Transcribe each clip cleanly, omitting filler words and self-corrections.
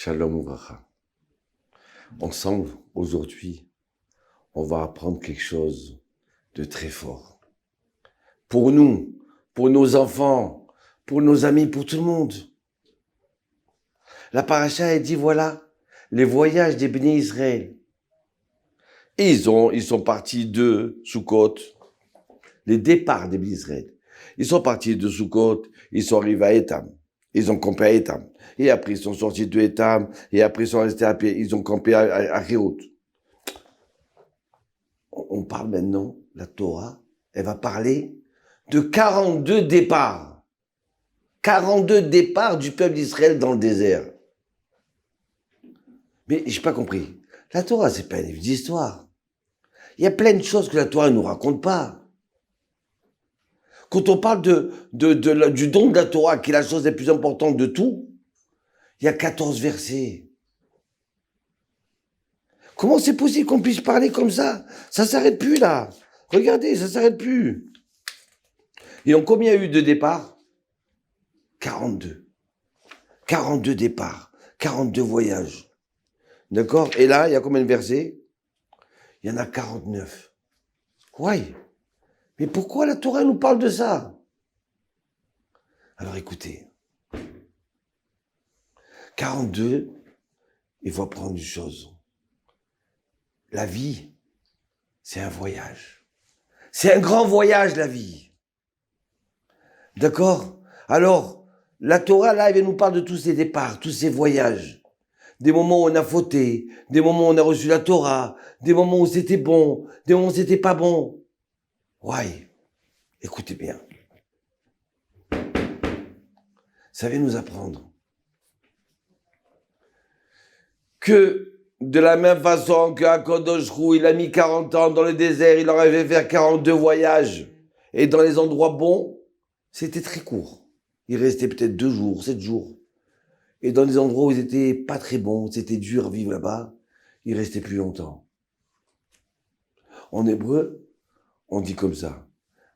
Shalom Ouvracha. Ensemble, aujourd'hui, on va apprendre quelque chose de très fort. Pour nous, pour nos enfants, pour nos amis, pour tout le monde. La paracha, elle dit, voilà, les voyages des bénis Israël. Et ils sont partis de Sukkot, les départs des bénis Israël. Ils sont partis de Sukkot, ils sont arrivés à Étam. Ils ont campé à Étam. Et après, ils sont sortis de Étam. Et après, ils sont restés à pied. Ils ont campé à Réhout. On parle maintenant, la Torah, elle va parler de 42 départs. 42 départs du peuple d'Israël dans le désert. Mais j'ai pas compris. La Torah, c'est pas un livre d'histoire. Il y a plein de choses que la Torah ne nous raconte pas. Quand on parle du don de la Torah, qui est la chose la plus importante de tout, il y a 14 versets. Comment c'est possible qu'on puisse parler comme ça? Ça s'arrête plus, là. Regardez, ça s'arrête plus. Et combien il y a eu de départs? 42. 42 départs. 42 voyages. D'accord? Et là, il y a combien de versets? Il y en a 49. Ouais. Mais pourquoi la Torah nous parle de ça? Alors écoutez. 42, il faut apprendre une chose. La vie, c'est un voyage. C'est un grand voyage, la vie. D'accord? Alors, la Torah, là, elle nous parle de tous ces départs, tous ces voyages. Des moments où on a fauté, des moments où on a reçu la Torah, des moments où c'était bon, des moments où c'était pas bon. Ouais, écoutez bien. Ça vient nous apprendre que de la même façon qu'à Kadosh Hu, il a mis 40 ans dans le désert, il aurait fait faire 42 voyages. Et dans les endroits bons, c'était très court. Il restait peut-être 2 jours, 7 jours. Et dans les endroits où ils étaient pas très bons, c'était dur à vivre là-bas, il restait plus longtemps. En hébreu, on dit comme ça.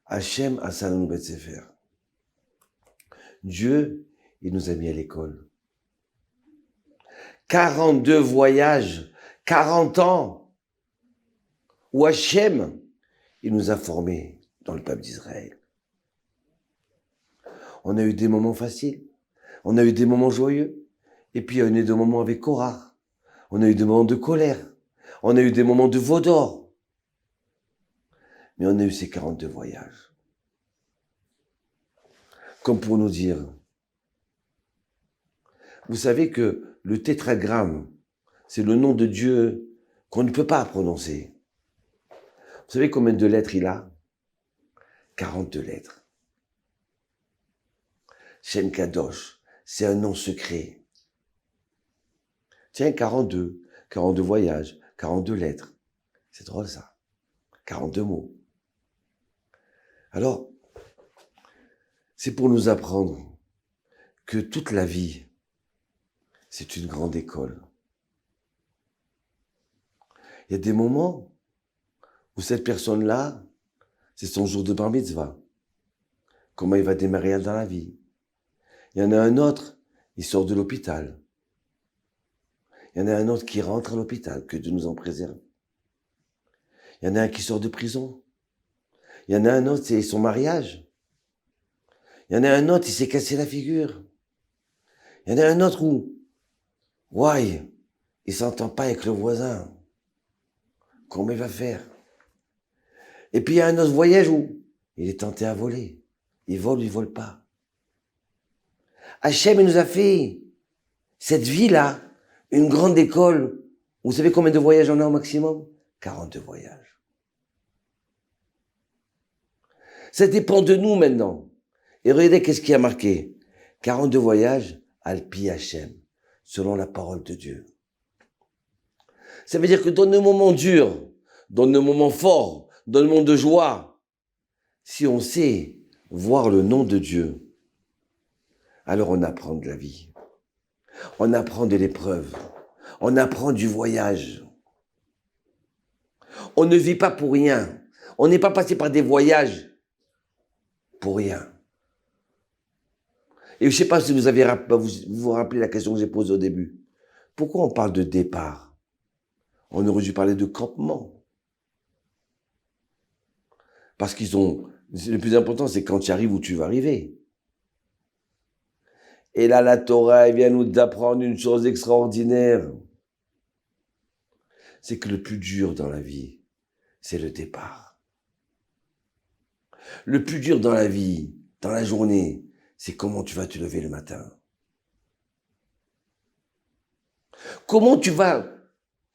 Hachem Asalanu Bet Sefer. Dieu, il nous a mis à l'école. 42 voyages, 40 ans, où Hachem, il nous a formés dans le peuple d'Israël. On a eu des moments faciles, on a eu des moments joyeux, et puis on a eu des moments avec Korah, on a eu des moments de colère, on a eu des moments de veau d'or, mais on a eu ces 42 voyages. Comme pour nous dire, vous savez que le tétragramme, c'est le nom de Dieu qu'on ne peut pas prononcer. Vous savez combien de lettres il a? 42 lettres. Shem Kadosh, c'est un nom secret. Tiens, 42 voyages, 42 lettres. C'est drôle ça. 42 mots. Alors, c'est pour nous apprendre que toute la vie, c'est une grande école. Il y a des moments où cette personne-là, c'est son jour de bar mitzvah. Comment il va démarrer dans la vie. Il y en a un autre, il sort de l'hôpital. Il y en a un autre qui rentre à l'hôpital, que Dieu nous en préserve. Il y en a un qui sort de prison. Il y en a un autre, c'est son mariage. Il y en a un autre, il s'est cassé la figure. Il y en a un autre où, ouais, il s'entend pas avec le voisin. Comment il va faire? Et puis il y a un autre voyage où il est tenté à voler. Il vole pas. Hachem, il nous a fait cette vie-là, une grande école. Vous savez combien de voyages on a au maximum? 42 voyages. Ça dépend de nous maintenant. Et regardez qu'est-ce qui a marqué. 42 voyages, Alpi Hachem, selon la parole de Dieu. Ça veut dire que dans nos moments durs, dans nos moments forts, dans le monde de joie, si on sait voir le nom de Dieu, alors on apprend de la vie. On apprend de l'épreuve. On apprend du voyage. On ne vit pas pour rien. On n'est pas passé par des voyages pour rien. Et je ne sais pas si vous vous rappelez la question que j'ai posée au début. Pourquoi on parle de départ? On aurait dû parler de campement. Parce le plus important, c'est quand tu arrives où tu vas arriver. Et là, la Torah, elle vient nous apprendre une chose extraordinaire. C'est que le plus dur dans la vie, c'est le départ. Le plus dur dans la vie, dans la journée, c'est comment tu vas te lever le matin. Comment tu vas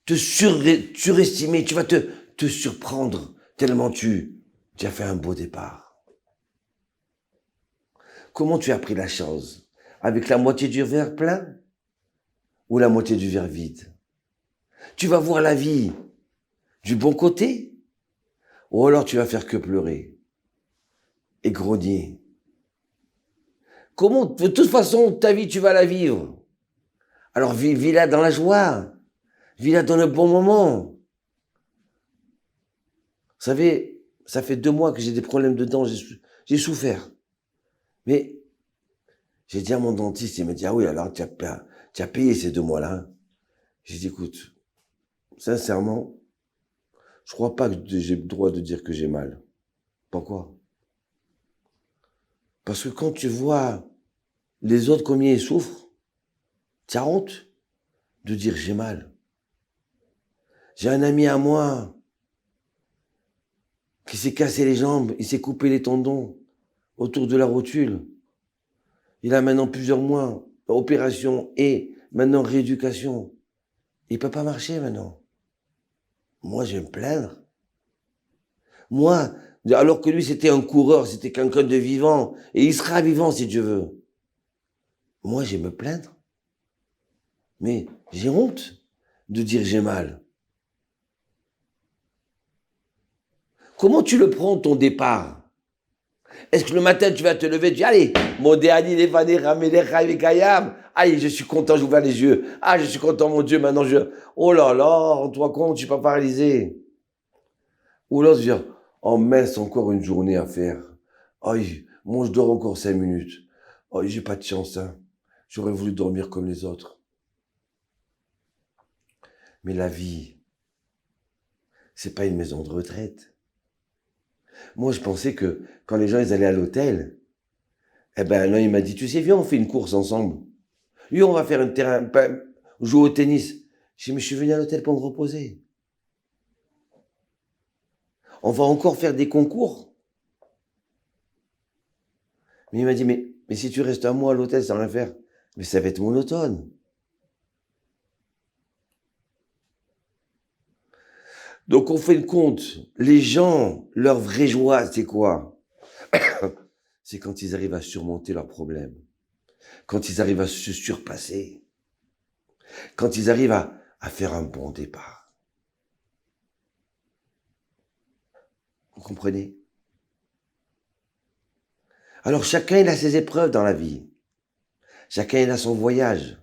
te surestimer, tu vas te surprendre tellement tu as fait un beau départ. Comment tu as pris la chose? Avec la moitié du verre plein ou la moitié du verre vide? Tu vas voir la vie du bon côté ou alors tu vas faire que pleurer et grogner? Comment, de toute façon, ta vie, tu vas la vivre. Alors vis-la dans la joie, vis-la dans le bon moment. Vous savez, ça fait 2 mois que j'ai des problèmes de dents, j'ai souffert. Mais j'ai dit à mon dentiste, il m'a dit, ah oui, alors tu as payé ces 2 mois-là. J'ai dit, écoute, sincèrement, je crois pas que j'ai le droit de dire que j'ai mal. Pourquoi? Parce que quand tu vois les autres combien ils souffrent, tu as honte de dire j'ai mal. J'ai un ami à moi qui s'est cassé les jambes, il s'est coupé les tendons autour de la rotule. Il a maintenant plusieurs mois d'opération et maintenant rééducation. Il peut pas marcher maintenant. Moi, je vais me plaindre. Moi, alors que lui, c'était un coureur, c'était quelqu'un de vivant, et il sera vivant si Dieu veut. Moi, je vais me plaindre. Mais j'ai honte de dire j'ai mal. Comment tu le prends, ton départ? Est-ce que le matin, tu vas te lever, tu dis, allez, allez, je suis content, j'ouvre les yeux. Ah, je suis content, mon Dieu, maintenant oh là là, rends-toi compte, je suis pas paralysé. Ou là, je dis, oh mince, encore une journée à faire. Aïe, moi, je dors encore 5 minutes. Aïe, j'ai pas de chance, hein. J'aurais voulu dormir comme les autres. Mais la vie, c'est pas une maison de retraite. Moi, je pensais que quand les gens ils allaient à l'hôtel, eh ben là, il m'a dit, tu sais, viens, on fait une course ensemble. Lui, on va faire un terrain, jouer au tennis. J'ai dit, mais je suis venu à l'hôtel pour me reposer. On va encore faire des concours. Mais il m'a dit, mais si tu restes un mois à l'hôtel sans rien faire, mais ça va être monotone. Donc on fait le compte. Les gens, leur vraie joie, c'est quoi? C'est quand ils arrivent à surmonter leurs problèmes. Quand ils arrivent à se surpasser. Quand ils arrivent à faire un bon départ. Vous comprenez? Alors chacun il a ses épreuves dans la vie. Chacun il a son voyage.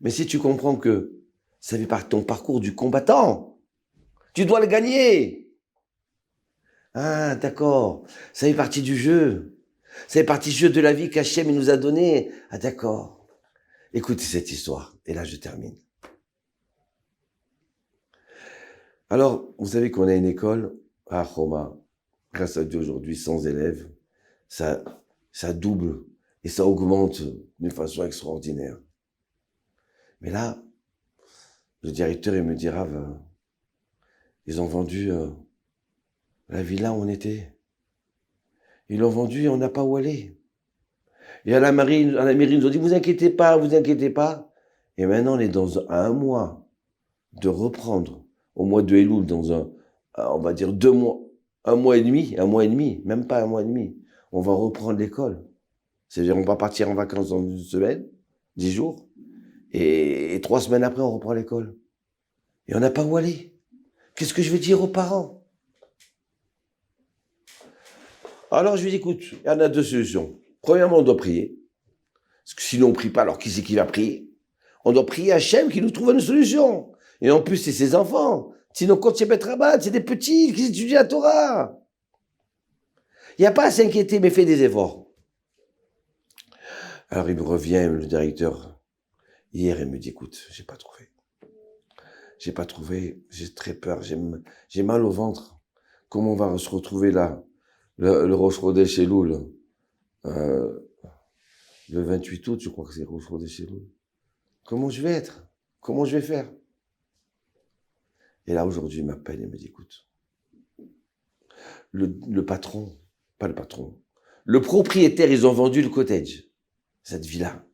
Mais si tu comprends que ça fait partie de ton parcours du combattant, tu dois le gagner. Ah, d'accord. Ça fait partie du jeu. Ça fait partie du jeu de la vie qu'Hachem nous a donné. Ah, d'accord. Écoutez cette histoire. Et là, je termine. Alors, vous savez qu'on a une école à Homa. Grâce à Dieu, aujourd'hui, 100 élèves. Ça double et ça augmente d'une façon extraordinaire. Mais là, le directeur, il me dit, Rav, ils ont vendu la villa où on était. Ils l'ont vendu et on n'a pas où aller. Et à la mairie, ils nous ont dit, vous inquiétez pas, vous inquiétez pas. Et maintenant, on est à 1 mois de reprendre, au mois de Elul, on va dire 2 mois, 1 mois et demi, même pas 1 mois et demi. On va reprendre l'école. C'est-à-dire, on va partir en vacances dans 1 semaine, 10 jours, et 3 semaines après, on reprend l'école. Et on n'a pas où aller. Qu'est-ce que je vais dire aux parents? Alors, je lui dis, écoute, il y en a 2 solutions. Premièrement, on doit prier. Parce que sinon, on ne prie pas, alors qui c'est qui va prier? On doit prier à Hachem qui nous trouve une solution. Et en plus, c'est ses enfants. Sinon, quand c'est Beth Rabat, c'est des petits qui étudient la Torah. Il n'y a pas à s'inquiéter, mais fais des efforts. Alors, il me revient, le directeur, hier, il me dit, écoute, j'ai pas trouvé. j'ai pas trouvé, j'ai très peur, j'ai mal au ventre. Comment on va se retrouver là, le Rosh Chodesh Elul, le 28 août, je crois que c'est Rosh Chodesh Elul. Comment je vais être? Comment je vais faire? Et là, aujourd'hui, il m'appelle et me dit, écoute, le patron, pas le patron, le propriétaire, ils ont vendu le cottage, cette villa.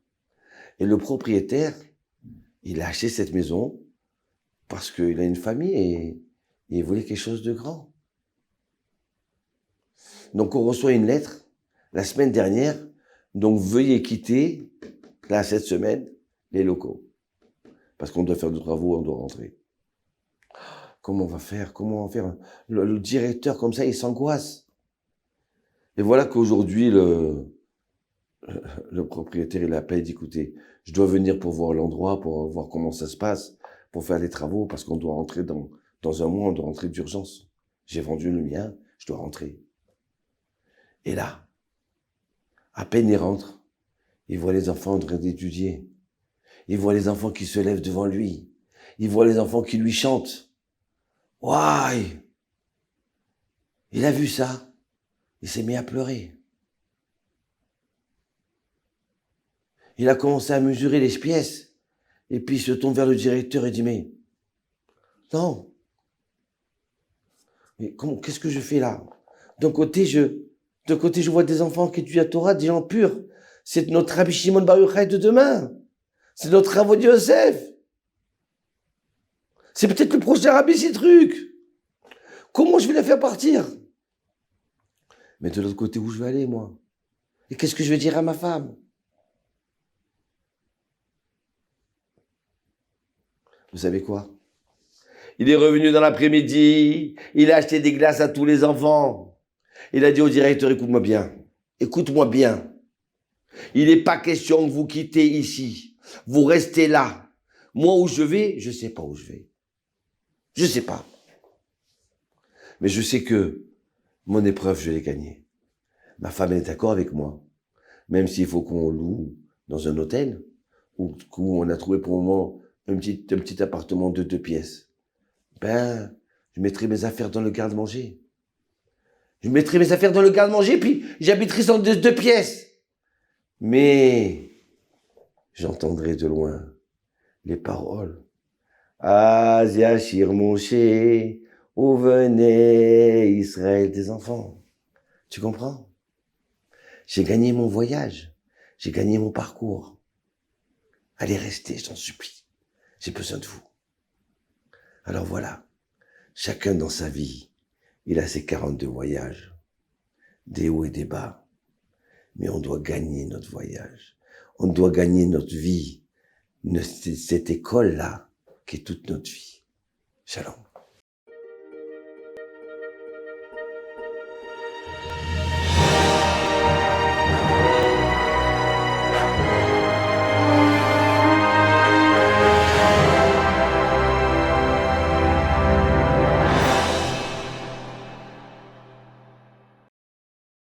Et le propriétaire, il a acheté cette maison parce qu'il a une famille et il voulait quelque chose de grand. Donc, on reçoit une lettre la semaine dernière. Donc, veuillez quitter, là, cette semaine, les locaux. Parce qu'on doit faire des travaux, on doit rentrer. Comment on va faire? Comment on va faire? Le directeur, comme ça, il s'angoisse. Et voilà qu'aujourd'hui, le propriétaire, il appelle, il dit, écoutez, je dois venir pour voir l'endroit, pour voir comment ça se passe, pour faire les travaux, parce qu'on doit rentrer dans un mois, on doit rentrer d'urgence. J'ai vendu le mien, je dois rentrer. Et là, à peine il rentre, il voit les enfants en train d'étudier. Il voit les enfants qui se lèvent devant lui. Il voit les enfants qui lui chantent. Ouaille! Il a vu ça. Il s'est mis à pleurer. Il a commencé à mesurer les pièces. Et puis il se tourne vers le directeur et dit, mais non. Mais qu'est-ce que je fais là? D'un côté, je vois des enfants qui étudient la Torah, des gens purs. C'est notre Rabbi Shimon Bar Yochai de demain. C'est notre Rabbi Yosef. C'est peut-être le prochain Rabbi, ces trucs. Comment je vais les faire partir? Mais de l'autre côté, où je vais aller, moi? Et qu'est-ce que je vais dire à ma femme? Vous savez quoi? Il est revenu dans l'après-midi, il a acheté des glaces à tous les enfants. Il a dit au directeur, écoute-moi bien, écoute-moi bien. Il n'est pas question que vous quittez ici. Vous restez là. Moi, où je vais, je ne sais pas où je vais. Je ne sais pas. Mais je sais que mon épreuve, je l'ai gagnée. Ma femme est d'accord avec moi. Même s'il faut qu'on loue dans un hôtel, où on a trouvé pour le moment un petit appartement de 2 pièces. Ben, je mettrai mes affaires dans le garde-manger. Je mettrai mes affaires dans le garde-manger, puis j'habiterai dans 2 pièces. Mais j'entendrai de loin les paroles. Ah, Yashir Moshe, où venait Israël des enfants. Tu comprends? J'ai gagné mon voyage. J'ai gagné mon parcours. Allez rester, je t'en supplie. J'ai besoin de vous. Alors voilà. Chacun dans sa vie, il a ses 42 voyages. Des hauts et des bas. Mais on doit gagner notre voyage. On doit gagner notre vie. Cette école-là, qui est toute notre vie. Shalom.